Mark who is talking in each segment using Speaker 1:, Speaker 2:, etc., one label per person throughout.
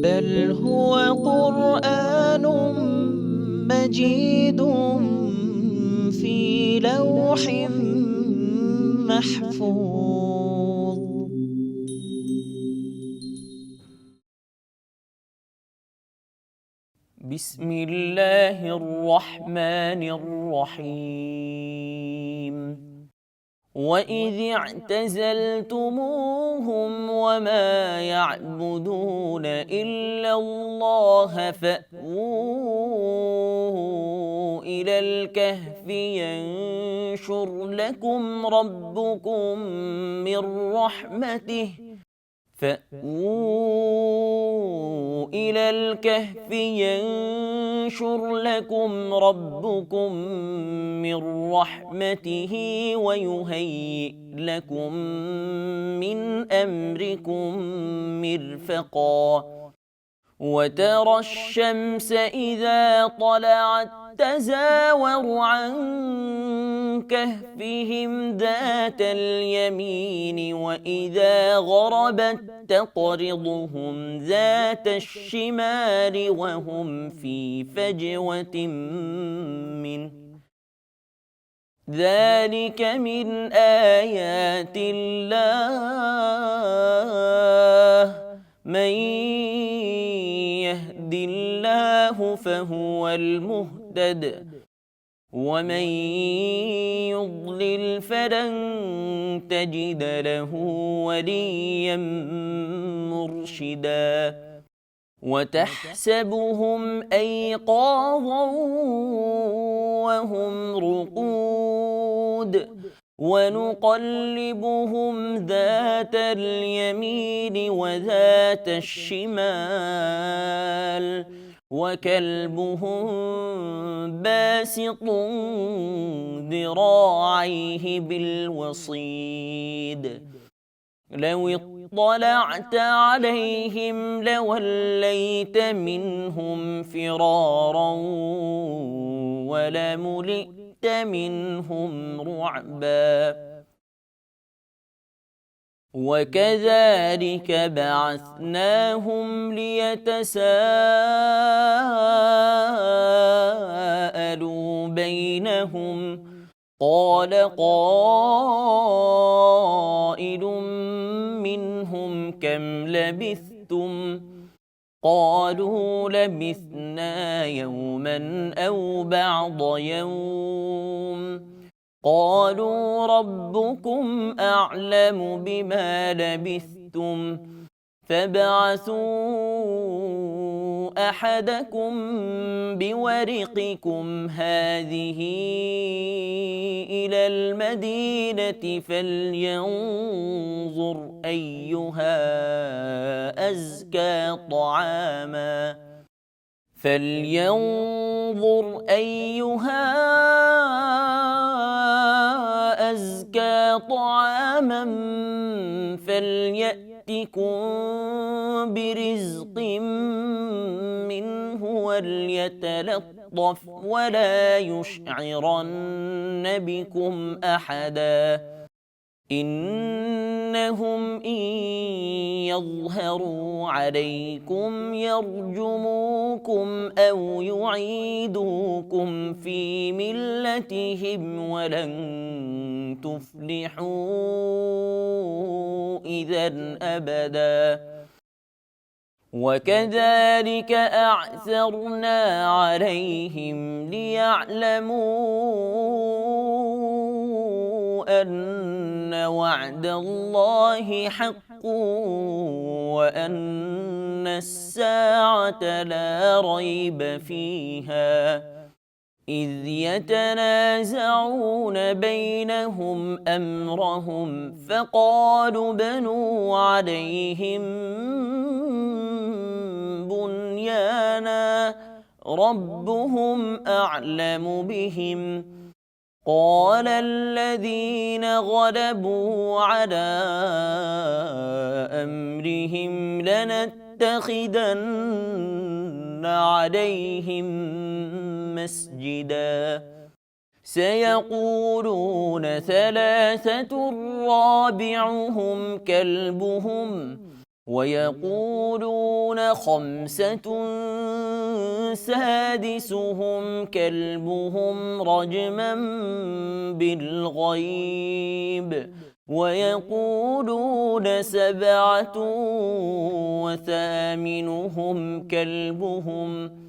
Speaker 1: بل هو قرآن مجيد في لوح محفوظ. بسم الله الرحمن الرحيم. وإذ اعتزلتموهم وما يعبدون إلا الله فأووا إلى الكهف ينشر لكم ربكم من رحمته فأووا إلى الكهف ينشر لكم ربكم من رحمته ويهيئ لكم من أمركم مرفقا. وترى الشمس إذا طلعت تزاور عن كهفهم ذات اليمين وإذا غربت تقرضهم ذات الشمال وهم في فجوة منه. ذلك من آيات الله. من يهد الله فهو المهتد ومن يضلل فلن تجد له وليا مرشدا. وتحسبهم أيقاظا وهم رقود ونقلبهم ذات اليمين وذات الشمال وكلبهم باسط ذراعيه بالوصيد. لو اطلعت عليهم لوليت منهم فرارا ولملئت منهم رعبا. وكذلك بعثناهم ليتساءلوا بينهم قال قائل منهم كم لبثتم قالوا لبثنا يوما أو بعض يوم قالوا ربكم أعلم بما لبثتم فابعثوا أحدكم بورقكم هذه إلى المدينة فلينظر أيها أزكى طعاما فليأتكم برزق منه وليتلطف ولا يشعرن بكم أحدا. إنهم إن يظهروا عليكم يرجموكم أو يعيدوكم في ملتهم ولن تفلحوا إذا أبدا. وكذلك أعثرنا عليهم ليعلموا أن وعد الله حق وأن الساعة لا ريب فيها إذ يتنازعون بينهم أمرهم فقالوا بنوا عليهم بنيانا ربهم أعلم بهم. قال الذين غلبوا على أمرهم لنتخذن عليهم مسجدا. سيقولون ثلاثة رابعهم كلبهم ويقولون خمسة سادسهم كلبهم رجما بالغيب ويقولون سبعة وثامنهم كلبهم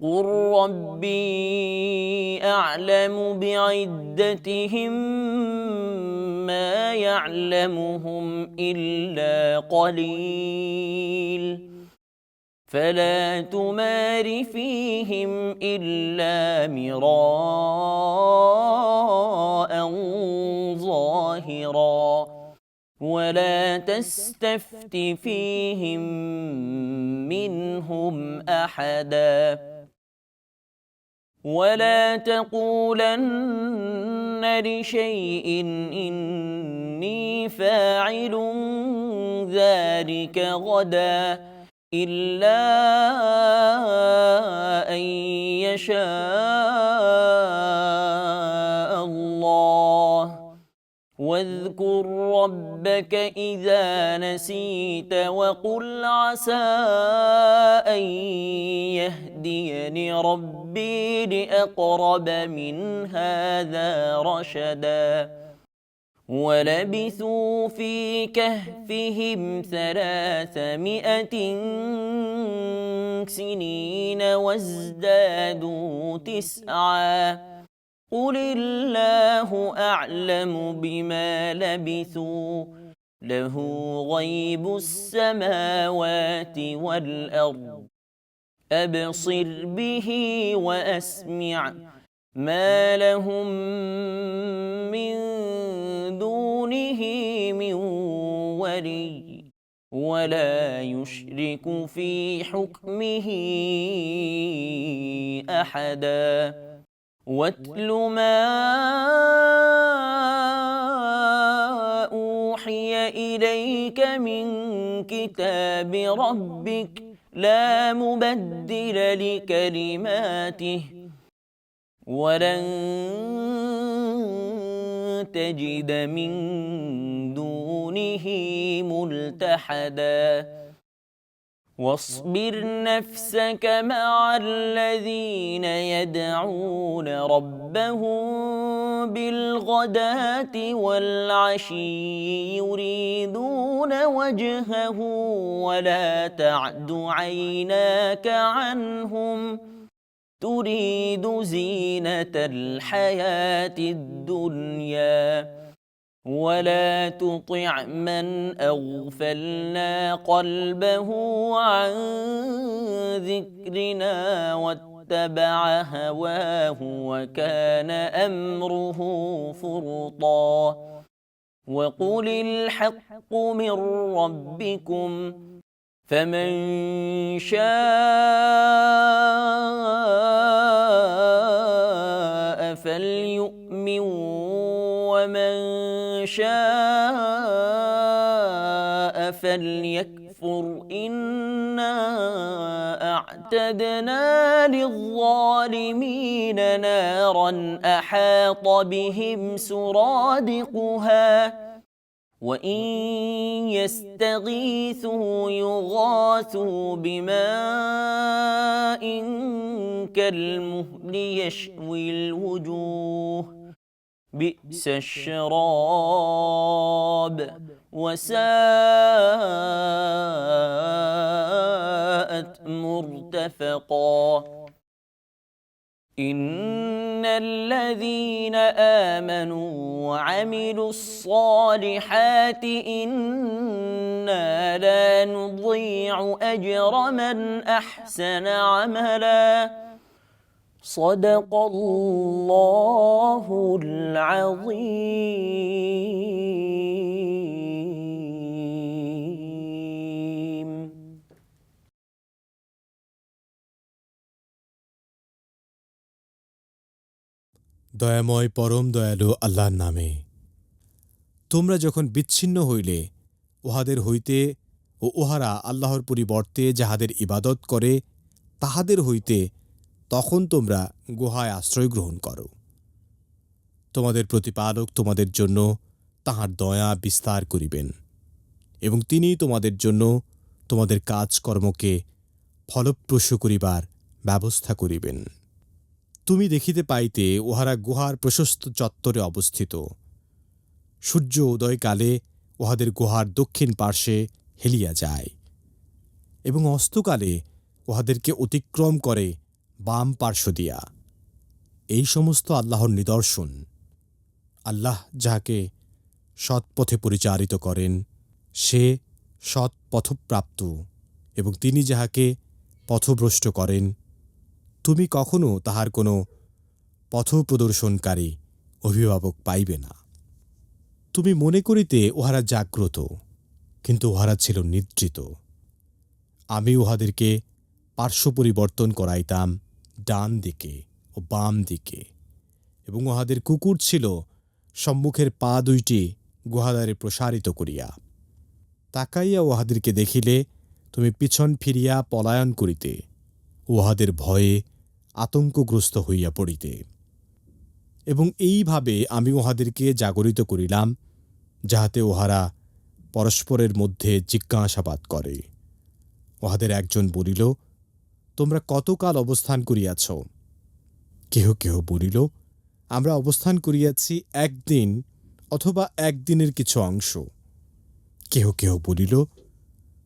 Speaker 1: قل ربي أعلم بعدتهم ما يعلمهم إلا قليل فلا تمار فيهم إلا مراء ظاهرا ولا تستفت فيهم منهم أحدا ولا تقولن لشيء إني فاعل ذلك غدا إلا أن يشاء الله واذكر ربك إذا نسيت وقل عسى أن يهديني ربي لأقرب من هذا رشدا ولبثوا في كهفهم 300 سنين وازدادوا 9 قل الله أعلم بما لبثوا له غيب السماوات والأرض أبصر به وأسمع ما لهم من دونه من ولي ولا يشرك في حكمه أحدا واتل ما أوحي إليك من كتاب ربك لا مبدل لكلماته ولن تجد من دونه ملتحدا واصبر نفسك مع الذين يدعون ربهم بالغداة والعشي يريدون وجهه ولا تعد عيناك عنهم تريد زينة الحياة الدنيا ولا تطع من أغفلنا قلبه عن ذكرنا واتبع هواه وكان أمره فرطا وقل الحق من ربكم فمن شاء فليؤمن ومن شاء فليكفر إنا أعتدنا للظالمين نارا أحاط بهم سرادقها وإن يستغيثوا يغاثوا بماء كالمهل يشوي الوجوه بئس الشراب وساءت مرتفقا إن الذين آمنوا وعملوا الصالحات إنا لا نضيع أجر من أحسن عملا صدق الله العظيم
Speaker 2: দয়াময় পরম দয়ালু আল্লাহর নামে। তোমরা যখন বিচ্ছিন্ন হইলে উহাদের হইতে ও উহারা আল্লাহর পরিবর্তে যাহাদের ইবাদত করে তাহাদের হইতে, তখন তোমরা গুহায় আশ্রয় গ্রহণ করো। তোমাদের প্রতিপালক তোমাদের জন্য তাঁহার দয়া বিস্তার করিবেন এবং তিনি তোমাদের জন্য তোমাদের কাজকর্মকে ফলপ্রসূ করিবার ব্যবস্থা করিবেন। তুমি দেখিতে পাইতে উহারা গুহার প্রশস্ত চত্বরে অবস্থিত। সূর্য উদয়কালে উহাদের গুহার দক্ষিণ পার্শ্বে হেলিয়া যায় এবং অস্তকালে উহাদেরকে অতিক্রম করে বাম পার্শ্ব দিয়া। এই সমস্ত আল্লাহর নিদর্শন। আল্লাহ যাহাকে সৎপথে পরিচালিত করেন সে সৎ পথপ্রাপ্ত, এবং তিনি যাহাকে পথভ্রষ্ট করেন তুমি কখনো তাহার কোনো পথপ্রদর্শনকারী অভিভাবক পাইবে না। তুমি মনে করিতে উহারা জাগ্রত, কিন্তু উহারা ছিল নিদ্রিত। আমি উহাদেরকে পার্শ্ব পরিবর্তন করাইতাম ডান দিকে ও বাম দিকে, এবং উহাদের কুকুর ছিল সম্মুখের পা দুইটি গুহাদ্বারে প্রসারিত করিয়া। তাকাইয়া উহাদেরকে দেখিলে তুমি পিছন ফিরিয়া পলায়ন করিতে, উহাদের ভয়ে আতঙ্কগ্রস্ত হইয়া পড়িতে। এবং এইভাবে আমি উহাদেরকে জাগরিত করিলাম, যাহাতে উহারা পরস্পরের মধ্যে জিজ্ঞাসাবাদ করে। উহাদের একজন বলিল, তোমরা কতকাল অবস্থান করিয়াছ? কেহ কেহ বলিল, আমরা অবস্থান করিয়াছি একদিন অথবা একদিনের কিছু অংশ। কেহ কেহ বলিল,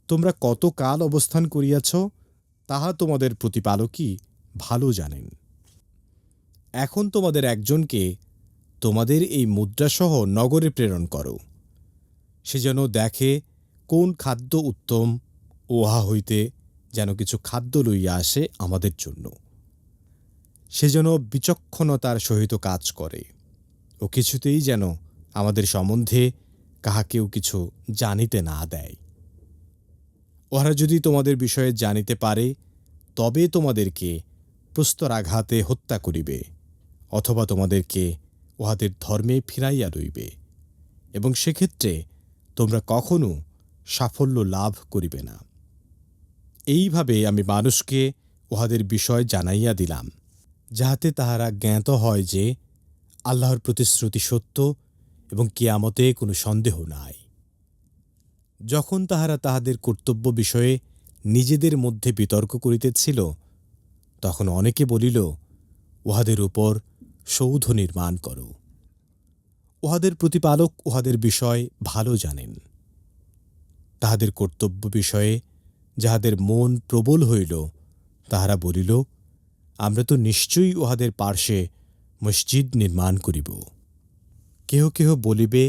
Speaker 2: তোমরা কতকাল অবস্থান করিয়াছ তাহা তোমাদের প্রতিপালকই ভালো জানেন। এখন তোমাদের একজনকে তোমাদের এই মুদ্রাসহ নগরে প্রেরণ করো, সে যেন দেখে কোন খাদ্য উত্তম, উহা হইতে যেন কিছু খাদ্য লইয়া আসে আমাদের জন্য। সে যেন বিচক্ষণতার সহিত কাজ করে ও কিছুতেই যেন আমাদের সম্বন্ধে কাহাকেও কিছু জানিতে না দেয়। ওহারা যদি তোমাদের বিষয়ে জানিতে পারে তবে তোমাদেরকে প্রস্তরাঘাতে হত্যা করিবে, অথবা তোমাদেরকে উহাদের ধর্মে ফিরাইয়া লইবে, এবং সেক্ষেত্রে তোমরা কখনো সাফল্য লাভ করিবে না। এইভাবে আমি মানুষকে উহাদের বিষয় জানাইয়া দিলাম, যাহাতে তাহারা জ্ঞাত হয় যে আল্লাহর প্রতিশ্রুতি সত্য এবং কিয়ামতে কোনো সন্দেহ নাই। যখন তাহারা তাহাদের কর্তব্য বিষয়ে নিজেদের মধ্যে বিতর্ক করিতেছিল, তখন অনেকে বলিল, উহাদের উপর সৌধ নির্মাণ করো। উহাদের প্রতিপালক উহাদের বিষয় ভালো জানেন। তাহাদের কর্তব্য বিষয়ে যাহাদের মন প্রবল হইল, তাহারা বলিল, আমরা তো নিশ্চয়ই উহাদের পার্শ্বে মসজিদ নির্মাণ করিব। কেহ কেহ বলিবে,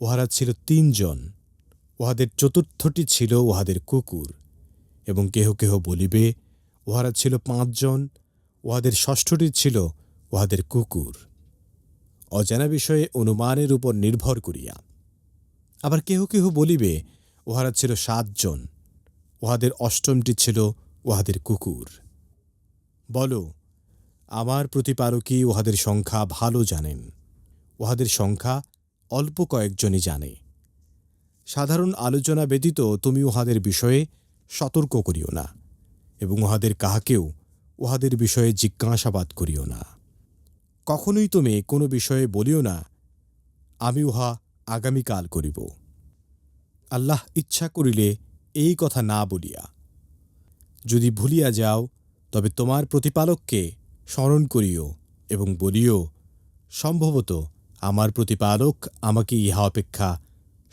Speaker 2: উহারা ছিল 3 জন, উহাদের চতুর্থটি ছিল উহাদের কুকুর। এবং কেহ কেহ বলিবে, উহারা ছিল 5 জন, উহাদের ষষ্ঠটি ছিল উহাদের কুকুর, অজানা বিষয়ে অনুমানের উপর নির্ভর করিয়া। আবার কেহ কেহ বলিবে, উহারা ছিল 7 জন, উহাদের অষ্টমটি ছিল উহাদের কুকুর। বলো, আমার প্রতিপালকই উহাদের সংখ্যা ভালো জানেন। উহাদের সংখ্যা অল্প কয়েকজনই জানে। সাধারণ আলোচনা ব্যতীত তুমি উহাদের বিষয়ে সতর্ক করিও না, এবং উহাদের কাহাকেও উহাদের বিষয়ে জিজ্ঞাসাবাদ করিও না। কখনোই তুমি কোনো বিষয়ে বলিও না, আমি উহা আগামীকাল করিব, আল্লাহ ইচ্ছা করিলে এই কথা না বলিয়া। যদি ভুলিয়া যাও তবে তোমার প্রতিপালককে স্মরণ করিও এবং বলিও, সম্ভবত আমার প্রতিপালক আমাকে ইহা অপেক্ষা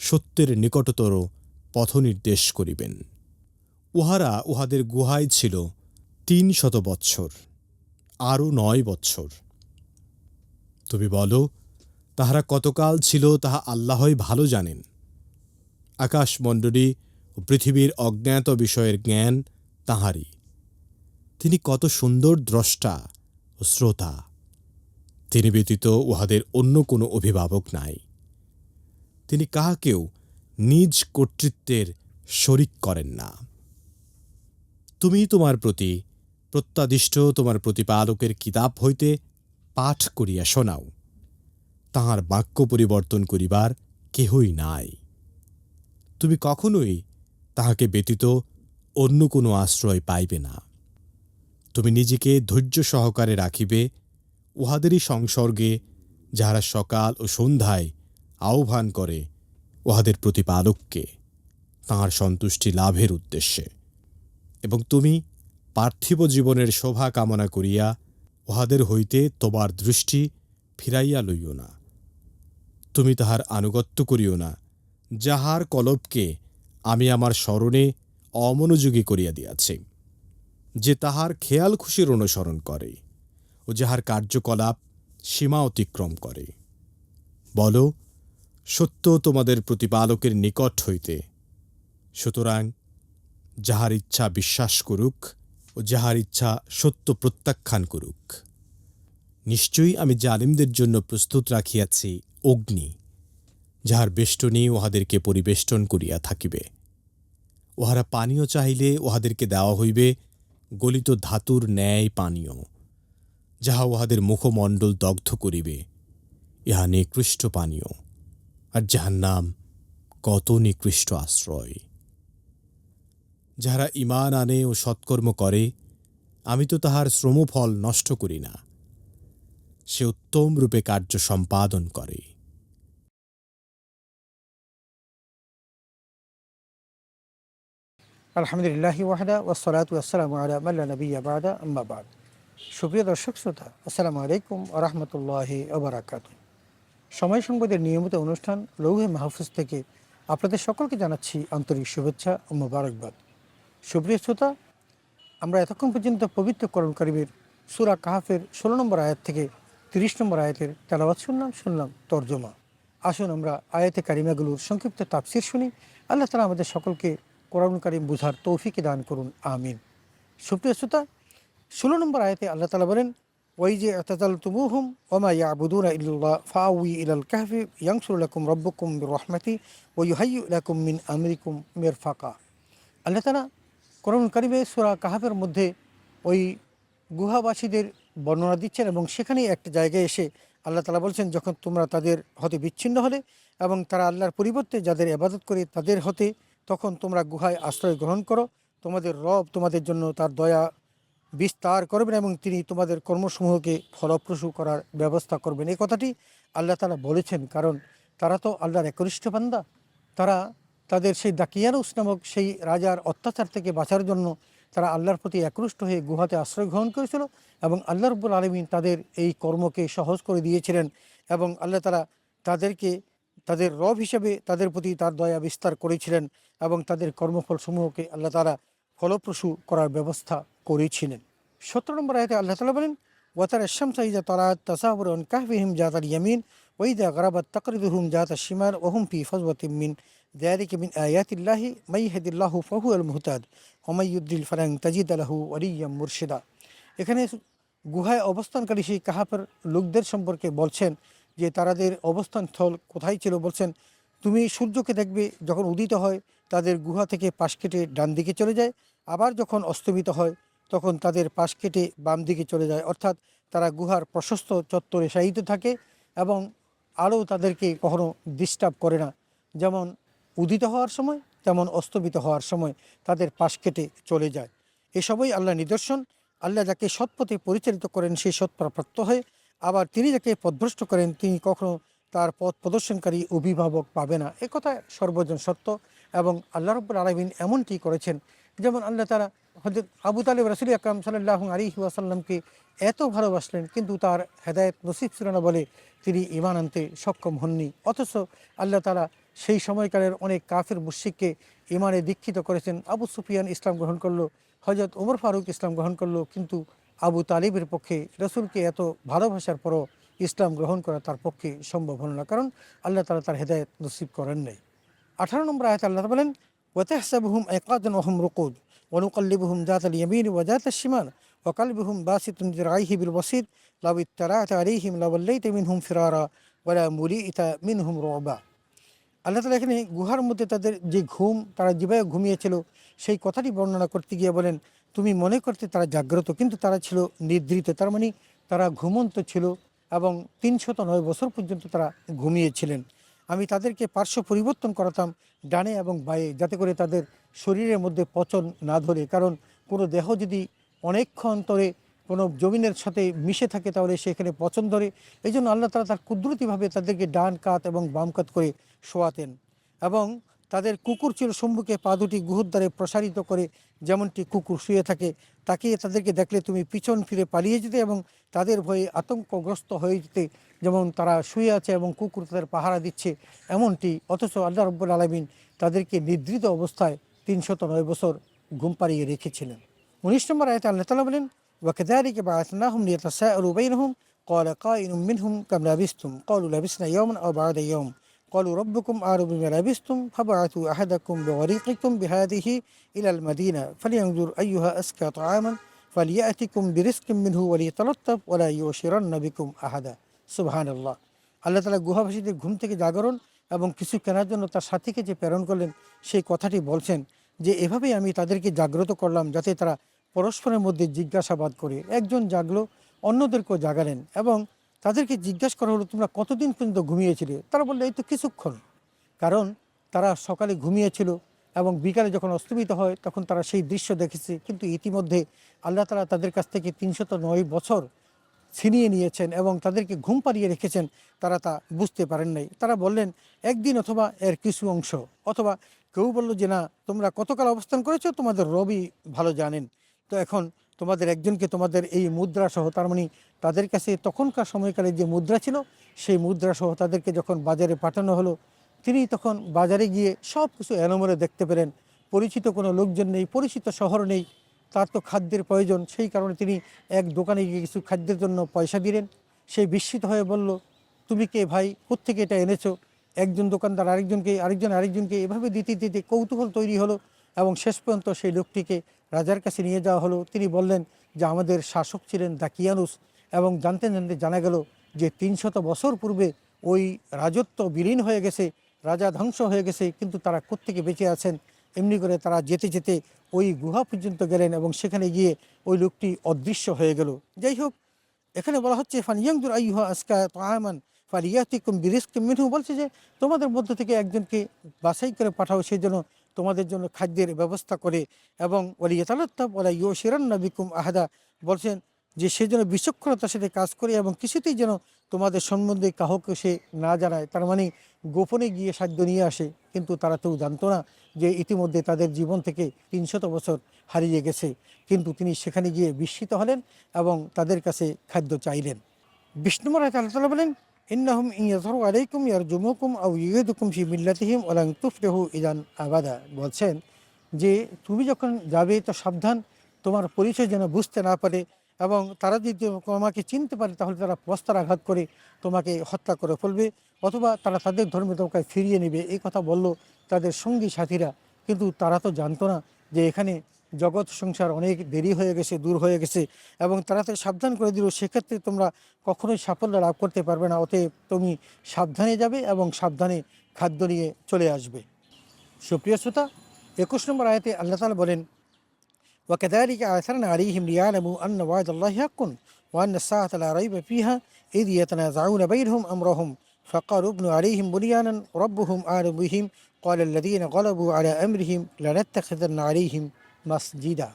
Speaker 2: সত্যের নিকটতর পথ নির্দেশ করিবেন। উহারা উহাদের গুহায় ছিল 300 বৎসর, আরও 9 বৎসর। তুমি বলো, তাহারা কতকাল ছিল তাহা আল্লাহই ভালো জানেন। আকাশমণ্ডলী ও পৃথিবীর অজ্ঞাত বিষয়ের জ্ঞান তাঁহারই। তিনি কত সুন্দর দ্রষ্টা ও শ্রোতা। তিনি ব্যতীত উহাদের অন্য কোনো অভিভাবক নাই। তিনি কাহাকেও নিজ কর্তৃত্বের শরিক করেন না। তুমি তোমার প্রতি প্রত্যাদিষ্ট তোমার প্রতিপালকের কিতাব হইতে পাঠ করিয়া শোনাও। তাহার বাক্য পরিবর্তন করিবার কেহই নাই। তুমি কখনোই তাহাকে ব্যতীত অন্য কোনো আশ্রয় পাইবে না। তুমি নিজেকে ধৈর্য সহকারে রাখিবে উহাদেরই সংসর্গে, যাহারা সকাল ও সন্ধ্যায় আহ্বান করে উহাদের প্রতিপালককে। তাঁর সন্তুষ্টি লাভের উদ্দেশ্যে। এবং তুমি পার্থিব জীবনের শোভা কামনা করিয়া উহাদের হইতে তোমার দৃষ্টি ফিরাইয়া লইও না। তুমি তাহার আনুগত্য করিও না, যাহার কলবকে আমি আমার স্মরণে অমনোযোগী করিয়া দিয়াছি, যে তাহার খেয়াল খুশির অনুসরণ করে ও যাহার কার্যকলাপ সীমা অতিক্রম করে। বলো, সত্য তোমাদের প্রতিপালকের নিকট হইতে। সুতরাং যাহার ইচ্ছা বিশ্বাস করুক ও যাহার ইচ্ছা সত্য প্রত্যাখ্যান করুক। নিশ্চয়ই আমি জালিমদের জন্য প্রস্তুত রাখিয়াছি অগ্নি, যাহার বেষ্টনী উহাদেরকে পরিবেষ্টন করিয়া থাকিবে। উহারা পানীয় চাহিলে উহাদেরকে দেওয়া হইবে গলিত ধাতুর ন্যায় পানীয়, যাহা উহাদের মুখমণ্ডল দগ্ধ করিবে। ইহা নিকৃষ্ট পানীয়, আর জাহান্নাম কত নিকৃষ্ট আশ্রয়। যাহারা ঈমান আনে ও সৎকর্ম করে, আমি তো তাহার শ্রমফল নষ্ট করি না। সে উত্তম রূপে কার্য সম্পাদন করে।
Speaker 3: আলহামদুলিল্লাহি ওয়াহদা ওয়াসসালাতু ওয়াসসালামু আলা মান লা নাবিয়্যা বা'দা, আম্মা বা'দ। সুপ্রিয় দর্শক শ্রোতা, আসসালামু আলাইকুম ওয়া রাহমাতুল্লাহি ওয়া বারাকাতুহু। সময় সংবাদের নিয়মিত অনুষ্ঠান লৌহে মাহফুজ থেকে আপনাদের সকলকে জানাচ্ছি আন্তরিক শুভেচ্ছা ও মোবারকবাদ। সুপ্রিয় শ্রোতা, আমরা এতক্ষণ পর্যন্ত পবিত্র কোরআন কারীমের সূরা কাহফের 16 নম্বর আয়াত থেকে 30 নম্বর আয়াতের তেলাওয়াত শুনলাম তর্জমা। আসুন আমরা আয়াতে কারিমাগুলোর সংক্ষিপ্ত তাফসীর শুনি। আল্লাহ তাআলা আমাদের সকলকে কোরআন কারীম বুঝার তৌফিক দান করুন, আমিন। সুপ্রিয় শ্রোতা, 16 নম্বর আয়াতে আল্লাহ তাআলা বলেন, ওয়াইজে আতাযালতুমুহুম ওয়া ইয়াবুদুনা ইল্লাল্লাহ ফাআউই ইলাল কাহফি ইয়ানসুর লাকুম রাব্বুকুম বিরহমাতি ওয়া ইউহাইয়্যু লাকুম মিন আমরিকুম মিরফাকা। আল্লাহ তাআলা কোরআন কারীমে সূরা কাহফের মধ্যে ওই গুহাবাসীদের বর্ণনা দিচ্ছেন এবং সেখানেই একটা জায়গায় এসে আল্লাহ তাআলা বলছেন, যখন তোমরা তাদের হতে বিচ্ছিন্ন হলে এবং তারা আল্লাহর পরিবর্তে যাদের ইবাদত করে তাদের হতে, তখন তোমরা গুহায় আশ্রয় গ্রহণ করো। তোমাদের রব তোমাদের জন্য তার দয়া বিস্তার করবেন এবং তিনি তোমাদের কর্মসমূহকে ফলপ্রসূ করার ব্যবস্থা করবেন। এই কথাটি আল্লাহ তাআলা বলেছেন, কারণ তারা তো আল্লাহর একনিষ্ঠ বান্দা। তারা তাদের সেই দাকিয়ানুস নামক সেই রাজার অত্যাচার থেকে বাঁচার জন্য তারা আল্লাহর প্রতি একরুষ্ট হয়ে গুহাতে আশ্রয় গ্রহণ করেছিল এবং আল্লাহ রাব্বুল আলামিন তাদের এই কর্মকে সহজ করে দিয়েছিলেন এবং আল্লাহ তাআলা তাদেরকে তাদের রব হিসেবে তাদের প্রতি তার দয়া বিস্তার করেছিলেন এবং তাদের কর্মফল সমূহকে আল্লাহ তাআলা ফলপ্রসূ করার ব্যবস্থা করেছিলেন। 17 নম্বর আয়াতে আল্লাহ তাআলা বলেন, ওয়াতারা শামসা ইযা তালাআত তাসাওয়ারু আন কাহফিহিম যাতাল ইয়ামিন ওয়া ইযা গারাবাত তাকরিদুহুম যাতাশ শিমাল ওয়া হুম ফি ফাজওয়াতিন মিন যালিকা মিন আয়াতিল্লাহি মান ইয়াহদিল্লাহু ফাহুয়াল মুহতাদ ওয়া মান ইউদ্লিল ফালান তাজিদ লাহু ওয়ালিয়্যাম মুরশিদা। এখানে গুহায় অবস্থানকারী সেই কাহাফের লোকদের সম্পর্কে বলছেন যে তাদের অবস্থানস্থল কোথায় ছিল। বলছেন, তুমি সূর্যকে দেখবে যখন উদিত হয় তাদের গুহা থেকে পাশ কেটে ডান দিকে চলে যায়, আবার যখন অস্তমিত হয় তখন তাদের পাশ কেটে বাম দিকে চলে যায়। অর্থাৎ তারা গুহার প্রশস্ত চত্বরে শায়িত থাকে এবং আলো তাদেরকে কখনো ডিস্টার্ব করে না। যেমন উদিত হওয়ার সময় তেমন অস্তমিত হওয়ার সময় তাদের পাশ কেটে চলে যায়। এসবই আল্লাহ নিদর্শন। আল্লাহ যাকে সৎপথে পরিচালিত করেন সেই সৎপ্রাপ্ত হয়, আবার তিনি যাকে পথভ্রষ্ট করেন তিনি কখনো তার পথ প্রদর্শনকারী অভিভাবক পাবে না। এ কথা সর্বজন সত্য এবং আল্লাহ রাব্বুল আলামিন এমনটি করেছেন। যেমন আল্লাহ তাআলা হযরত আবু তালিব রাসূল আকরাম সাল্লাল্লাহু আলাইহি ওয়াসাল্লামকে এত ভালোবাসলেন, কিন্তু তার হেদায়েত নসিব ছিল না বলে তিনি ঈমান আনতে সক্ষম হননি। অথচ আল্লাহ তাআলা সেই সময়কালের অনেক কাফির মুশরিককে ঈমানে দীক্ষিত করেছেন। আবু সুফিয়ান ইসলাম গ্রহণ করলো, হযরত ওমর ফারুক ইসলাম গ্রহণ করলো, কিন্তু আবু তালিবের পক্ষে রসুলকে এত ভালোবাসার পরও ইসলাম গ্রহণ করা তার পক্ষে সম্ভব হল না, কারণ আল্লাহ তাআলা তার হেদায়েত নসিব করেন নাই। 18 নম্বর আয়াতে আল্লাহ বলেন, ওয়াতাহসাবুহুম আইকাদান ওয়া হুম রুকুদ ওয়া নুকাল্লিবুহুম যাতাল ইয়ামিন ওয়া যাতাশ শিমাল ওয়া কালবুহুম বাসিতুন যিরাইহি বিল ওয়াসিদ লাউ ইত্তারা'তা আলাইহিম লাওয়াল্লাইতা মিনহুম ফিরারা ওয়া লা মুলিইতা মিনহুম রুবা। আল্লাহ তাআলা এখানে গুহার মধ্যে তাদের যে ঘুম, তারা যেভাবে ঘুমিয়েছিল সেই কথাটি বর্ণনা করতে গিয়ে বলেন, তুমি মনে করতে তারা জাগ্রত, কিন্তু তারা ছিল নিদ্রিত। তার মানে তারা ঘুমন্ত ছিল এবং 309 বছর পর্যন্ত তারা ঘুমিয়েছিলেন। আমি তাদেরকে পার্শ্ব পরিবর্তন করাতাম ডানে এবং বাঁয়ে, যাতে করে তাদের শরীরের মধ্যে পচন না ধরে। কারণ কোনো দেহ যদি অনেকক্ষণ ধরে কোনো জমিনের সাথে মিশে থাকে তাহলে সেখানে পচন ধরে। এই জন্য আল্লাহ তাআলা তার কুদরতিভাবে তাদেরকে ডান কাত এবং বাম কাত করে শোয়াতেন এবং তাদের কুকুর ছিল সম্মুখে, পা দুটি গুহর দ্বারে প্রসারিত করে, যেমনটি কুকুর শুয়ে থাকে। তাকিয়ে তাদেরকে দেখলে তুমি পিছন ফিরে পালিয়ে যেতে এবং তাদের ভয়ে আতঙ্কগ্রস্ত হয়ে যেতে, যেমন তারা শুয়ে আছে এবং কুকুর তাদের পাহারা দিচ্ছে এমনটি। অথচ আল্লাহ রাব্বুল আলামিন তাদেরকে নিদ্রিত অবস্থায় 309 বছর ঘুম পাড়িয়ে রেখেছিলেন। 19 নম্বর আয়াতে আল্লাহ তাআলা বলেন, ওয়াকাযালিকা বা'আথনাহুম লিয়াতাসাআলু বাইনহুম ক্বালা কাইলুম মিনহুম কাম লাবিসতুম ক্বালু লাবিসনা ইয়াওমান আও বা'দা ইয়াওম ক্বালু রাব্বুকুম আ'লামু বিমা লাবিসতুম ফাবআথু আহাদাকুম বিওয়ারিকিকুম বিহাদিহি ইলাল মাদিনা ফালিয়ানজুর আইয়ুহা আজকা তাআমান ফালিয়াতিকুম বিরিজকিম মিনহু ওয়ালিয়াতালাত্তাফ ওয়ালা ইউশিরান্না বিকুম আহাদা। সুবহানাল্লাহ। আল্লাহ তাআলা গুহাবাসীদের ঘুম থেকে জাগরণ এবং কিছু কেনার জন্য তার সাথীকে যে প্রেরণ করলেন সেই কথাটি বলছেন যে এভাবেই আমি তাদেরকে জাগ্রত করলাম যাতে তারা পরস্পরের মধ্যে জিজ্ঞাসাবাদ করে। একজন জাগলো, অন্যদেরকেও জাগালেন এবং তাদেরকে জিজ্ঞাসা করা হলো, তোমরা কতদিন পর্যন্ত ঘুমিয়েছিলে? তারা বললো, এই তো কিছুক্ষণ। কারণ তারা সকালে ঘুমিয়েছিল এবং বিকালে যখন অস্তমিত হয় তখন তারা সেই দৃশ্য দেখেছে। কিন্তু ইতিমধ্যে আল্লাহ তাআলা তাদের কাছ থেকে 309 বছর ছিনিয়ে নিয়েছেন এবং তাদেরকে ঘুম পাড়িয়ে রেখেছেন, তারা তা বুঝতে পারেন নাই। তারা বললেন একদিন অথবা এর কিছু অংশ, অথবা কেউ বলল যে না, তোমরা কতকাল অবস্থান করেছো তোমাদের রবই ভালো জানেন। তো এখন তোমাদের একজনকে তোমাদের এই মুদ্রা সহ, তার মানে তাদের কাছে তখনকার সময়কালে যে মুদ্রা ছিল সেই মুদ্রা সহ তাদেরকে যখন বাজারে পাঠানো হলো, তিনি তখন বাজারে গিয়ে সব কিছু এলোমেলো দেখতে পেলেন। পরিচিত কোনো লোকজন নেই, পরিচিত শহর নেই, তার তো খাদ্যের প্রয়োজন। সেই কারণে তিনি এক দোকানে গিয়ে কিছু খাদ্যের জন্য পয়সা দিলেন। সেই বিস্মিত হয়ে বলল, তুমি কে ভাই, কোত্থেকে এটা এনেছো? একজন দোকানদার আরেকজনকে এভাবে দিতে দিতে কৌতূহল তৈরি হলো এবং শেষ পর্যন্ত সেই লোকটিকে রাজার কাছে নিয়ে যাওয়া হলো। তিনি বললেন যে আমাদের শাসক ছিলেন দাকিয়ানুস, এবং জানতে জানতে জানা গেল যে 300 বছর পূর্বে ওই রাজত্ব বিলীন হয়ে গেছে, রাজা ধ্বংস হয়ে গেছে, কিন্তু তারা কোত্থেকে বেঁচে আছেন। এমনি করে তারা যেতে যেতে ওই গুহা পর্যন্ত গেলেন এবং সেখানে গিয়ে ওই লোকটি অদৃশ্য হয়ে গেল। যাই হোক, এখানে বলা হচ্ছে ফালিয়ানজুর আইয়ুহা আজকা তাআমান ফালিয়াতিকুম বিরিজকিম মিনহু, বলছে যে তোমাদের মধ্য থেকে একজনকে বাছাই করে পাঠাও, সেই জন্য তোমাদের জন্য খাদ্যের ব্যবস্থা করে, এবং ওয়ালিয়াতালাত্তাফ ওয়ালা ইউশিরান্না বিকুম আহাদা, বলছেন যে সে যেন বিচক্ষণতার সাথে কাজ করে এবং কিছুতেই যেন তোমাদের সম্বন্ধে কাউকে সে না জানায়। তার মানে গোপনে গিয়ে সাহায্য নিয়ে আসে। কিন্তু তারা তো জানতো না যে ইতিমধ্যে তাদের জীবন থেকে 300 বছর হারিয়ে গেছে। কিন্তু তিনি সেখানে গিয়ে বিস্মিত হলেন এবং তাদের কাছে খাদ্য চাইলেন। 20 নম্বর আয়াতে আল্লাহ তাআলা বলেন, ইন্নাহুম ইন ইয়াযহারু আলাইকুম ইয়ারজুমুকুম আও ইউইদুকুম ফি মিল্লাতিহিম ওয়া লান তুফলিহু ইযান আবাদা। বলছেন যে তুমি যখন যাবে তো সাবধান, তোমার পরিচয় যেন বুঝতে না পারে, এবং তারা যদি তোমাকে চিনতে পারে তাহলে তারা বস্তার আঘাত করে তোমাকে হত্যা করে ফেলবে, অথবা তারা তাদের ধর্মে তোমাকে ফিরিয়ে নেবে। এই কথা বলল তাদের সঙ্গী সাথীরা। কিন্তু তারা তো জানতো না যে এখানে জগৎ সংসার অনেক দেরি হয়ে গেছে, দূর হয়ে গেছে, এবং তারা তো সাবধান করে দিল, সেক্ষেত্রে তোমরা কখনোই সাফল্য লাভ করতে পারবে না। অতএব তুমি সাবধানে যাবে এবং সাবধানে খাদ্য নিয়ে চলে আসবে। সুপ্রিয় শ্রোতা, 21 নম্বর আয়াতে আল্লাহ তাআলা বলেন, وكذلك آثرنا عليهم ليعلموا أن وعد الله حق وأن الساعة لا ريب فيها إذ يتنازعون بينهم أمرهم فقالوا ابنوا عليهم بنيانا ربهم أعلم بهم قال الذين غلبوا على أمرهم لنتخذن عليهم مسجدا।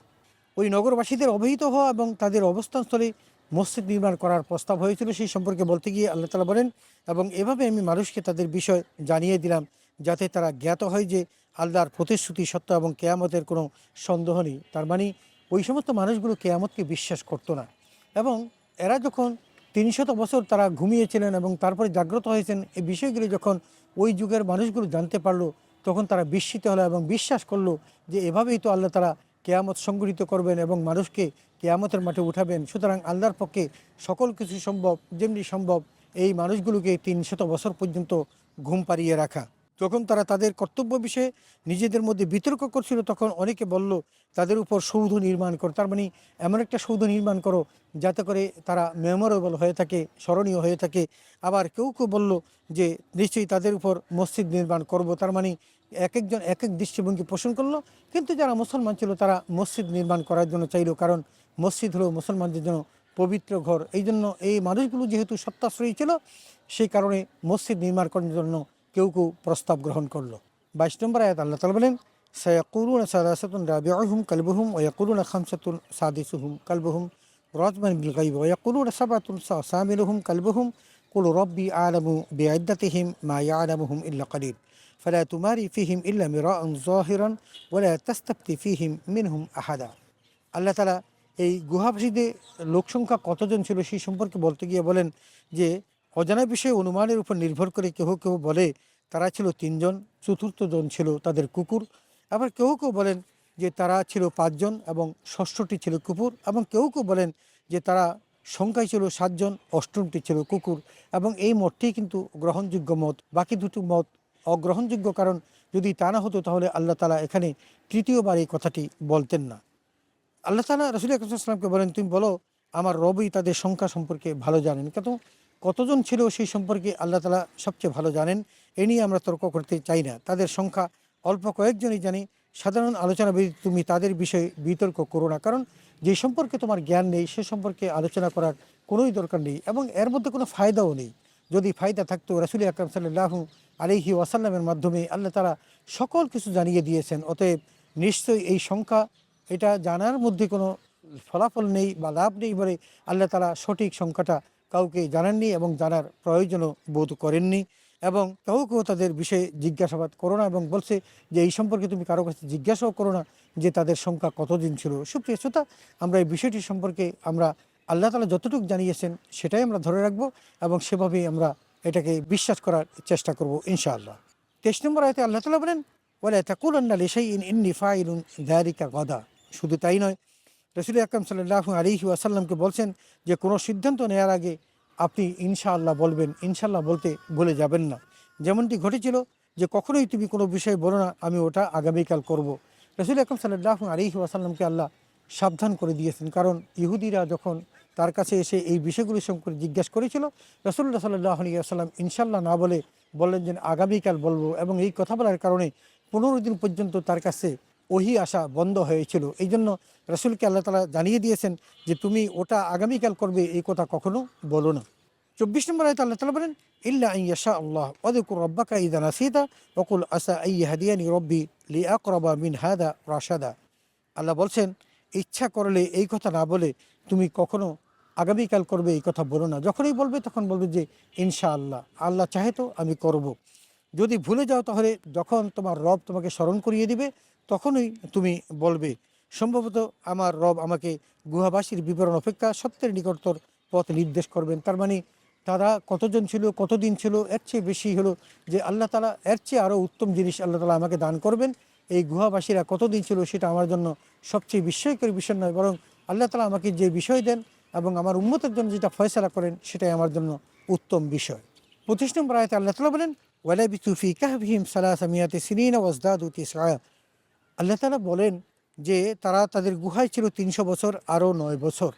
Speaker 3: ওই নগরবাসীদের অবহিত হওয়া এবং তাদের অবস্থানস্থলে মসজিদ নির্মাণ করার প্রস্তাব হয়েছিল সেই সম্পর্কে বলতে গিয়ে আল্লাহ তাআলা বলেন, এবং এভাবে আমি মানুষকে তাদের বিষয় জানিয়ে দিলাম যাতে তারা জ্ঞাত হয় যে আল্লাহর প্রতিশ্রুতি সত্য এবং কেয়ামতের কোনো সন্দেহ নেই। তার মানে ওই সমস্ত মানুষগুলো কেয়ামতকে বিশ্বাস করতো না, এবং এরা যখন 300 বছর তারা ঘুমিয়েছিলেন এবং তারপরে জাগ্রত হয়েছেন, এই বিষয়গুলি যখন ওই যুগের মানুষগুলো জানতে পারলো তখন তারা বিস্মিত হলো এবং বিশ্বাস করলো যে এভাবেই তো আল্লাহ তারা কেয়ামত সংগঠিত করবেন এবং মানুষকে কেয়ামতের মাঠে উঠাবেন। সুতরাং আল্লাহর পক্ষে সকল কিছু সম্ভব, যেমনি সম্ভব এই মানুষগুলোকে 300 বছর পর্যন্ত ঘুম পাড়িয়ে রাখা। যখন তারা তাদের কর্তব্য বিষয়ে নিজেদের মধ্যে বিতর্ক করছিল তখন অনেকে বলল তাদের উপর সৌধ নির্মাণ করো, তার মানে এমন একটা সৌধ নির্মাণ করো যাতে করে তারা মেমোরেবল হয়ে থাকে, স্মরণীয় হয়ে থাকে। আবার কেউ কেউ বলল যে নিশ্চয়ই তাদের উপর মসজিদ নির্মাণ করব, তার মানে এক একজন এক এক দৃষ্টিভঙ্গি পোষণ করলো। কিন্তু যারা মুসলমান ছিল তারা মসজিদ নির্মাণ করার জন্য চাইলো, কারণ মসজিদ হলো মুসলমানদের জন্য পবিত্র ঘর। এই জন্য এই মানুষগুলো যেহেতু সত্যাশ্রয়ী ছিল সেই কারণে মসজিদ নির্মাণ করার জন্য কেউ কেউ প্রস্তাব গ্রহণ করলো। 22 নম্বর আয়াত আল্লাহ তাআলা বলেন, সায়াকুলুনা সালাসাতুন রাবিউহুম কালবুহুম ওয়া ইয়াকুলুনা খামসাতুন সাদিসুহুম কালবুহুম রাজমান বিল গায়ব ওয়া ইয়াকুলুনা সাবাতুন সামিলুহুম কালবুহুম কুল রাব্বি আ'লামু বি'iদ্দাতিহিম মা ইয়া'লামুহুম ইল্লা কালিল ফালা তুমারি ফিহিম ইল্লা মিরাআন যাহিরান ওয়ালা তাস্তাফতি ফিহিম মিনহুম আহাদা। আল্লাহ তাআলা এই গুহাবাসীদের লোকসংখ্যা কতজন ছিল সেই সম্পর্কে বলতে গিয়ে বলেন যে অজানা বিষয়ে অনুমানের উপর নির্ভর করে কেউ কেউ বলে তারা ছিল 3 জন, চতুর্থ জন ছিল তাদের কুকুর। আবার কেউ কেউ বলেন যে তারা ছিল 5 জন এবং ষষ্ঠটি ছিল কুকুর, এবং কেউ কেউ বলেন যে তারা সংখ্যায় ছিল 7 জন, অষ্টমটি ছিল কুকুর। এবং এই মতটি কিন্তু গ্রহণযোগ্য মত, বাকি দুটো মত অগ্রহণযোগ্য। কারণ যদি তা না হতো তাহলে আল্লাহ তাআলা এখানে তৃতীয়বার এই কথাটি বলতেন না। আল্লাহ তাআলা রাসূল আকরাম সাল্লাল্লাহু আলাইহি ওয়াসাল্লামকে বলেন, তুমি বলো আমার রবই তাদের সংখ্যা সম্পর্কে ভালো জানেন। কতজন ছিল সেই সম্পর্কে আল্লাহ তাআলা সবচেয়ে ভালো জানেন। এ নিয়ে আমরা তর্ক করতে চাই না। তাদের সংখ্যা অল্প কয়েকজনই জানি। সাধারণ আলোচনা ব্যতীত তুমি তাদের বিষয়ে বিতর্ক করো না, কারণ যে সম্পর্কে তোমার জ্ঞান নেই সে সম্পর্কে আলোচনা করার কোনোই দরকার নেই এবং এর মধ্যে কোনো ফায়দাও নেই। যদি ফায়দা থাকতো রাসূল আকরাম সাল্লাল্লাহু আলাইহি ওয়াসাল্লামের মাধ্যমে আল্লাহ তাআলা সকল কিছু জানিয়ে দিয়েছেন। অতএব নিশ্চয়ই এই সংখ্যা এটা জানার মধ্যে কোনো ফলাফল নেই বা লাভ নেই বলে আল্লাহ তাআলা সঠিক সংখ্যাটা কাউকে জানাননি এবং জানার প্রয়োজনও বোধ করেননি। এবং কেউ তাদের বিষয়ে জিজ্ঞাসাবাদ করো না, এবং বলছে যে এই সম্পর্কে তুমি কারো কাছে জিজ্ঞাসাও করো না যে তাদের সংখ্যা কতদিন ছিল। সুপ্রিয় শ্রোতা, আমরা এই বিষয়টি সম্পর্কে আমরা আল্লাহ তাআলা যতটুকু জানিয়েছেন সেটাই আমরা ধরে রাখবো এবং সেভাবেই আমরা এটাকে বিশ্বাস করার চেষ্টা করব ইনশাআল্লাহ। 23 নম্বর আয়াতে আল্লাহ তাআলা বলেন, ওয়ালা তাকুলান্না লিশাইইন ইন্নী ফাইলুন যালিকা গাদা। শুধু তাই নয়, রাসূল আকরাম সাল্লাল্লাহু আলাইহি ওয়াসাল্লামকে বলছেন যে কোনো সিদ্ধান্ত নেওয়ার আগে আপনি ইনশাআল্লাহ বলবেন, ইনশাআল্লাহ বলতে ভুলে যাবেন না। যেমনটি ঘটেছিল যে কখনোই তুমি কোনো বিষয় বলো না আমি ওটা আগামীকাল করব। রাসূল আকরাম সাল্লাল্লাহু আলাইহি ওয়াসাল্লামকে আল্লাহ সাবধান করে দিয়েছেন, কারণ ইহুদিরা যখন তার কাছে এসে এই বিষয়গুলি সম্পর্কে জিজ্ঞাসা করেছিল, রাসূলুল্লাহ সাল্লাল্লাহু আলাইহি ওয়াসাল্লাম ইনশাআল্লাহ না বলে বললেন যে আগামীকাল বলবো, এবং এই কথা বলার কারণে 15 দিন পর্যন্ত তার কাছে ওহী আসা বন্ধ হয়েছিল। এই জন্য রাসূলকে আল্লাহ তাআলা জানিয়ে দিয়েছেন যে তুমি ওটা আগামীকাল করবে, এই কথা কখনো বলো না। 24 নম্বর আয়াতে আল্লাহ তাআলা বলেন, ইল্লা আন ইয়াশা আল্লাহ ওয়াযকুর রাব্বাকা ইযা নাসিতা ওয়াকুল আসা আন ইয়াহদিয়ানি রব্বি লিআকরাবা মিন হাদা রাশাদা। আল্লাহ বলছেন ইচ্ছা করলে এই কথা না বলে তুমি কখনো আগামীকাল করবে এই কথা বলো না। যখনই বলবে তখন বলবে যে ইনশাআল্লাহ, আল্লাহ চাহে তো আমি করব। যদি ভুলে যাও তাহলে যখন তোমার রব তোমাকে স্মরণ করিয়ে দিবে তখনই তুমি বলবে সম্ভবত আমার রব আমাকে গুহাবাসীর বিবরণ অপেক্ষা সত্যের নিকটতর পথ নির্দেশ করবেন। তার মানে তারা কতজন ছিল, কতদিন ছিল, এর চেয়ে বেশি হলো যে আল্লাহ তাআলা এর চেয়ে আরও উত্তম জিনিস আল্লাহ তাআলা আমাকে দান করবেন। এই গুহাবাসীরা কতদিন ছিল সেটা আমার জন্য সবচেয়ে বিস্ময়কর বিষয় নয়, বরং আল্লাহ তাআলা আমাকে যে বিষয় দেন এবং আমার উম্মতের জন্য যেটা ফয়সালা করেন সেটাই আমার জন্য উত্তম বিষয়। 25 নম্বর আয়াতে আল্লাহ তাআলা বলেন, ওয়ালাবিথু ফি কাহফিহিম সালাসামিয়াতি সিনিনা ওয়াজদাদু তিসআ। আল্লাহ তাআলা বলেন যে তারা তাদের গুহায় ছিল 300 বছর আরও 9 বছর।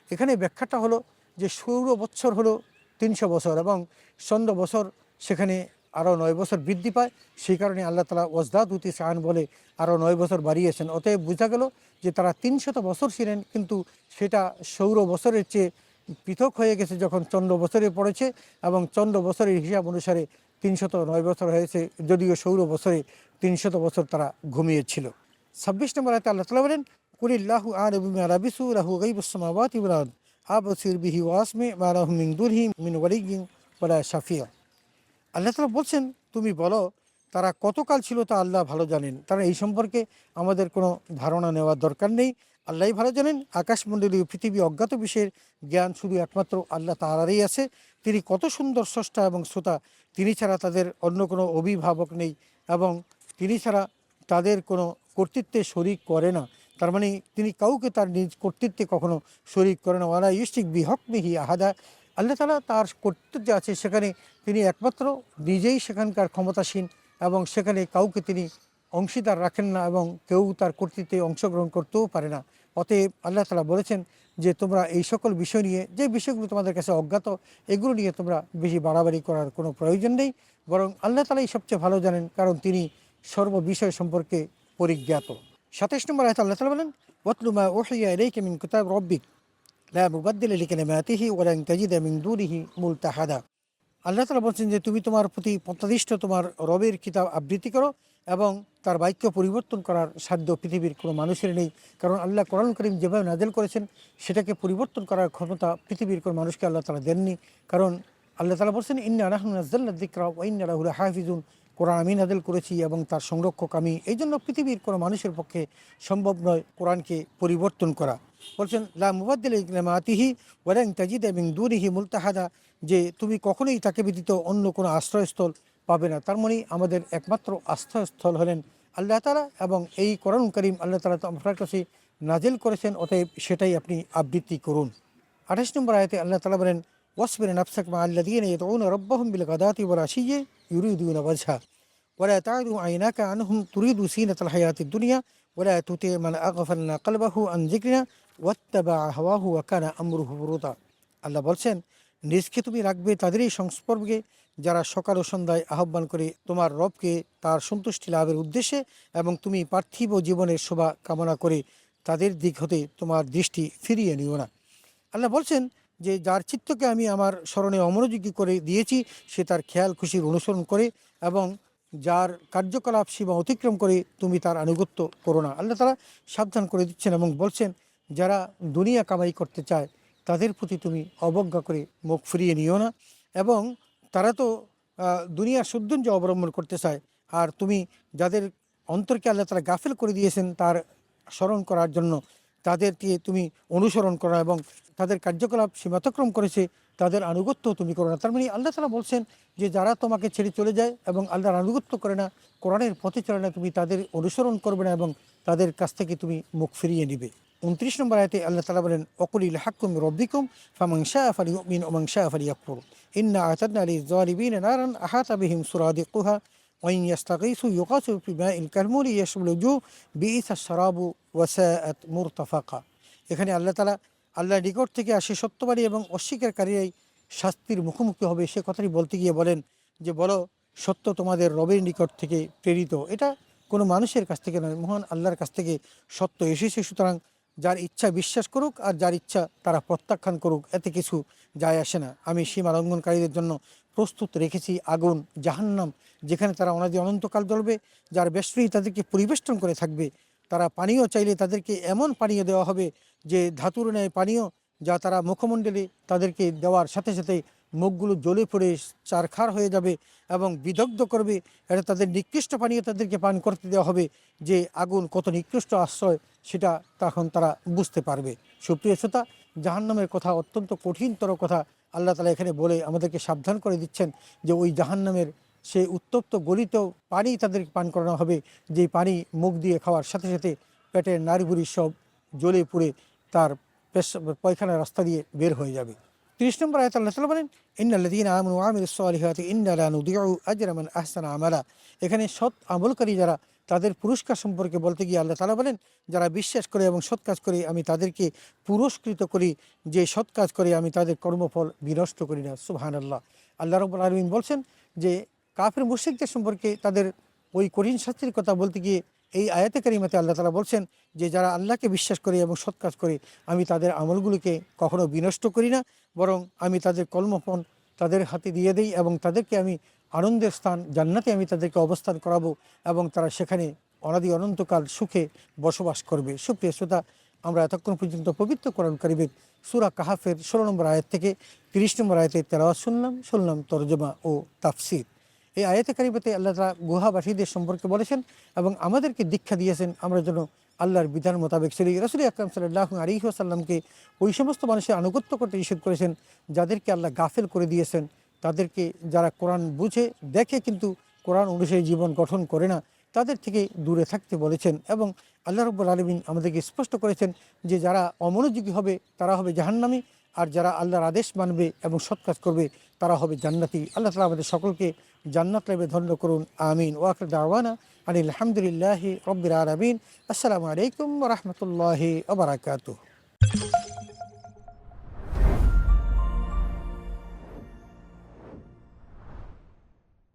Speaker 3: এখানে ব্যাখ্যাটা হলো যে সৌর বৎসর হলো 300 বছর এবং চন্দ্র বছর সেখানে আরও 9 বছর বৃদ্ধি পায়। সেই কারণে আল্লাহ তাআলা ওয়াজদাদু তিসআন বলে আরও 9 বছর বাড়িয়েছেন। অতএব বোঝা গেল যে তারা 300 বছর ছিলেন, কিন্তু সেটা সৌর বছরের চেয়ে পৃথক হয়ে গেছে যখন চন্দ্র বছরে পড়েছে, এবং চন্দ্র বছরের হিসাব অনুসারে 309 বছর হয়েছে, যদিও সৌর বছরে 300 বছর তারা ঘুমিয়েছিল। 26 নম্বর আয়াতে আল্লাহ তাআলা বলেন, কুলিল্লাহু আ'লামু বিমা লাবিসু লাহু গায়বুস সামাওয়াতি ওয়াল আরদ আবসির বিহি ওয়া আসমি মা লাহুম মিন দুরহি মিন ওয়ালিয়্যিন ওয়ালা শাফিয়া। আল্লাহ তাআলা বলছেন তুমি বলো তারা কতকাল ছিল তা আল্লাহ ভালো জানেন। তারা এই সম্পর্কে আমাদের কোনো ধারণা নেওয়ার দরকার নেই, আল্লাহই ভালো জানেন। আকাশমণ্ডলীয় পৃথিবী অজ্ঞাত বিষয়ের জ্ঞান শুধু একমাত্র আল্লাহ তাআলারই আছে। তিনি কত সুন্দর স্রষ্টা এবং শ্রোতা, তিনি ছাড়া তাদের অন্য কোনো অভিভাবক নেই এবং তিনি ছাড়া তাদের কোনো কর্তৃত্বে শরিক করে না। তার মানে তিনি কাউকে তার নিজ কর্তৃত্বে কখনো শরিক করে না। ওয়ালা ইউশরিক বিহুকমিহি আহাদা। আল্লাহ তাআলা তার কর্তৃত্ব যে আছে সেখানে তিনি একমাত্র নিজেই সেখানকার ক্ষমতাসীন এবং সেখানে কাউকে তিনি অংশীদার রাখেন না এবং কেউ তার কর্তৃত্বে অংশগ্রহণ করতেও পারে না। অতএব আল্লাহ তাআলা বলেছেন যে তোমরা এই সকল বিষয় নিয়ে, যে বিষয়গুলো তোমাদের কাছে অজ্ঞাত, এগুলো নিয়ে তোমরা বেশি বাড়াবাড়ি করার কোনো প্রয়োজন নেই, বরং আল্লাহ তাআলাই সবচেয়ে ভালো জানেন, কারণ তিনি সর্ববিষয় সম্পর্কে পরিজ্ঞাত। 27 নম্বর আয়াতে আল্লাহ তাআলা বলেন, ওয়াতলু মা উহিয়া ইলাইকা মিন কিতাব রাব্বিক লা মুবাদদিলা লিকালিমাতিহি ওয়া লান তাজিদা মিন দুনিহি মুলতাহাদা। আল্লাহ তাআলা বলছেন যে তুমি তোমার প্রতি প্রত্যাদিষ্ট তোমার রবের কিতাব আবৃত্তি করো এবং তার বাক্য পরিবর্তন করার সাধ্য পৃথিবীর কোনো মানুষের নেই, কারণ আল্লাহ কোরআন কারীম যেভাবে নাযিল করেছেন সেটাকে পরিবর্তন করার ক্ষমতা পৃথিবীর কোনো মানুষকে আল্লাহ তাআলা দেননি। কারণ আল্লাহ তাআলা বলছেন, ইন্না নাহনু নাযালনা যিকরা ওয়া ইন্না লাহু লাহাফিজুন। কোরআন আমি নাযিল করেছি এবং তার সংরক্ষক আমি। এই জন্য পৃথিবীর কোনো মানুষের পক্ষে সম্ভব নয় কোরআনকে পরিবর্তন করা। বলছেন লা মুবাদ্দিলা লিকালিমাতিহি ওয়া লান তাজিদা মিন দুনিহি মুলতাহাদা, যে তুমি কখনোই তাকে ব্যতীত অন্য কোনো আশ্রয়স্থল পাবে না। তার মানে আমাদের একমাত্র আশ্রয়স্থল হলেন আল্লাহ তাআলা, এবং এই কোরআন কারীম আল্লাহ তাআলা তো আপনার কাছে নাজিল করেছেন, অতএব সেটাই আপনি আবৃত্তি করুন। 28 নম্বর আয়াতে আল্লাহ তাআলা বলেন ওয়াসবির নাফসাকা মা'আল্লাযীনা ইয়াদউনা রাব্বাহুম বিল গাদাতি ওয়াল আশিয়্যি ইউরিদুনা ওয়াজহা ওয়ালা তা'দু আইনাকা আনহুম তুরিদু সীনাতাল হায়াতিদ দুনিয়া ওয়ালা তুতি মান আগফালনা কলবাহু আন যিকরিনা ওয়াত্তাবা হাওয়াহু ওয়া কানা আমরুহু ফুরুতা। আল্লাহ বলছেন নিজকে তুমি রাখবে তাদেরই সংস্পর্শে যারা সকাল ও সন্ধ্যায় আহ্বান করে তোমার রবকে তার সন্তুষ্টি লাভের উদ্দেশ্যে, এবং তুমি পার্থিব জীবনের শোভা কামনা করে তাদের দিক হতে তোমার দৃষ্টি ফিরিয়ে নিও না। আল্লাহ বলছেন যে যার চিত্তকে আমি আমার স্মরণে অমনোযোগী করে দিয়েছি সে তার খেয়াল খুশির অনুসরণ করে, এবং যার কার্যকলাপ সীমা অতিক্রম করে তুমি তার আনুগত্য করো না। আল্লাহ তাআলা সাবধান করে দিচ্ছেন এবং বলছেন যারা দুনিয়া কামাই করতে চায় তাদের প্রতি তুমি অবজ্ঞা করে মুখ ফিরিয়ে নিও না, এবং তারা তো দুনিয়ার সৌন্দর্য অবলম্বন করতে চায়, আর তুমি যাদের অন্তরকে আল্লাহ তাআলা গাফেল করে দিয়েছেন তার স্মরণ করার জন্য তাদেরকে তুমি অনুসরণ করো, এবং তাদের কার্যকলাপ সীমাতিক্রম করেছে তাদের আনুগত্য তুমি করো না। তার মানে আল্লাহ তাআলা বলছেন যে যারা তোমাকে ছেড়ে চলে যায় এবং আল্লাহর আনুগত্য করে না, কোরআনের পথে চলে না, তুমি তাদের অনুসরণ করবে না এবং তাদের কাছ থেকে তুমি মুখ ফিরিয়ে নিবে। 29 নম্বর আয়াতে আল্লাহ তাআলা বলেন ওয়াকুলিল হাক্কু মির রাব্বিকুম ফামান শাআ ফালিউমিন ওয়া মান শাআ ফালিয়াকফুর ইন্না আ'তাদনা লিয-যালিমিনা নারান আহাতা বিহিম সুরাদিকুহা ওয়া ইন ইস্তাগীসু ইউগাসু বিমাইন কালমুলি ইয়াশরবুল ওয়াজুহ বিইসাশ শারাবু ওয়া সাআত মুরতাফাকা। এখানে আল্লাহ তাআলা আল্লাহর নিকট থেকে আসে সত্যবাদী এবং অস্বীকারীরাই শাস্তির মুখোমুখি হবে সে কথাটি বলতে গিয়ে বলেন যে বলো সত্য তোমাদের রবের নিকট থেকে প্রেরিত। এটা কোনো মানুষের কাছ থেকে নয়, মহান আল্লাহর কাছ থেকে সত্য এসেছে। সুতরাং যার ইচ্ছা বিশ্বাস করুক আর যার ইচ্ছা তারা প্রত্যাখ্যান করুক, এতে কিছু যায় আসে না। আমি সীমা লঙ্ঘনকারীদের জন্য প্রস্তুত রেখেছি আগুন জাহান্নাম, যেখানে তারা অনাদি অনন্তকাল জ্বলবে। যার বেশরি তাদেরকে পরিবেষ্টন করে থাকবে, তারা পানীয় চাইলে তাদেরকে এমন পানীয় দেওয়া হবে যে ধাতুর ন্যায় পানীয়, যা তারা মুখমণ্ডলে তাদেরকে দেওয়ার সাথে সাথে মুখগুলো জ্বলে পড়ে চারখার হয়ে যাবে এবং বিদগ্ধ করবে। এটা তাদের নিকৃষ্ট পানীয় তাদেরকে পান করতে দেওয়া হবে, যে আগুন কত নিকৃষ্ট আশ্রয় সেটা তখন তারা বুঝতে পারবে। সুপ্রিয় শ্রোতা, জাহান্নামের কথা অত্যন্ত কঠিনতর কথা আল্লাহ তাআলা এখানে বলে আমাদেরকে সাবধান করে দিচ্ছেন যে ওই জাহান্নামের সেই উত্তপ্ত গলিত পানি তাদেরকে পান করানো হবে, যেই পানি মুখ দিয়ে খাওয়ার সাথে সাথে পেটের নাড়িভুড়ি সব জ্বলে পুড়ে তার পায়খানার রাস্তা দিয়ে বের হয়ে যাবে। 30 নম্বর আয়াতে আল্লাহ তাআলা বলেন ইন্নাল্লাযীনা আমানু ওয়া আমিলুস সালিহাতি ইন্না লা নুদিউ আজরা মান আহসানা আমালা। এখানে সৎ আমলকারী যারা তাদের পুরস্কার সম্পর্কে বলতে গিয়ে আল্লাহ তাআলা বলেন যারা বিশ্বাস করে এবং সৎ কাজ করে আমি তাদেরকে পুরস্কৃত করি, যে সৎ কাজ করে আমি তাদের কর্মফল বিনষ্ট করি না। সুবহানাল্লাহ। আল্লাহ রাব্বুল আলামিন বলছেন যে কাফের মুশরিকদের সম্পর্কে তাদের ওই কঠিন শাস্তির কথা বলতে গিয়ে এই আয়াতে কারিমাতে আল্লাহ তাআলা বলছেন যে যারা আল্লাহকে বিশ্বাস করে এবং সৎ কাজ করে আমি তাদের আমলগুলোকে কখনো বিনষ্ট করি না, বরং আমি তাদের কর্মফল তাদের হাতে দিয়ে দেই এবং তাদেরকে আমি আনন্দের স্থান জান্নাতে আমি তাদেরকে অবস্থান করাবো এবং তারা সেখানে অনাদি অনন্তকাল সুখে বসবাস করবে। সুপ্রিয় শ্রোতা, আমরা এতক্ষণ পর্যন্ত পবিত্র কোরআন কারীমের সূরা কাহাফের 16 নম্বর আয়াত থেকে 30 নম্বর আয়াতে তেলাওয়াত শুনলাম তরজমা ও তাফসীর। এই আয়াতে কারিমাতে আল্লাহ তাআলা গুহাবাসীদের সম্পর্কে বলেছেন এবং আমাদেরকে দীক্ষা দিয়েছেন আমরা যেন আল্লাহর বিধান মোতাবেক চলি। রাসূল আকরাম সাল্লাল্লাহু আলাইহি ওয়াসাল্লামকে ওই সমস্ত মানুষের আনুগত্য করতে নিষেধ করেছেন যাদেরকে আল্লাহ গাফেল করে দিয়েছেন, তাদেরকে যারা কোরআন বুঝে দেখে কিন্তু কোরআন অনুযায়ী জীবন গঠন করে না, তাদের থেকে দূরে থাকতে বলেছেন। এবং আল্লাহ রাব্বুল আলামিন আমাদেরকে স্পষ্ট করেছেন যে যারা অমনোযোগী হবে তারা হবে জাহান্নামী, আর যারা আল্লাহর আদেশ মানবে এবং সৎ কাজ করবে তারা হবে জান্নাতি। আল্লাহ তাআলা আমাদের সকলকে জান্নাত লাভে ধন্য করুন, আমিন। ওয়া আখিরু দাওয়ানা আনিল হামদুলিল্লাহি রাব্বিল আলামিন। আসসালামু আলাইকুম ওয়া রাহমাতুল্লাহি ওয়া বারাকাতুহু।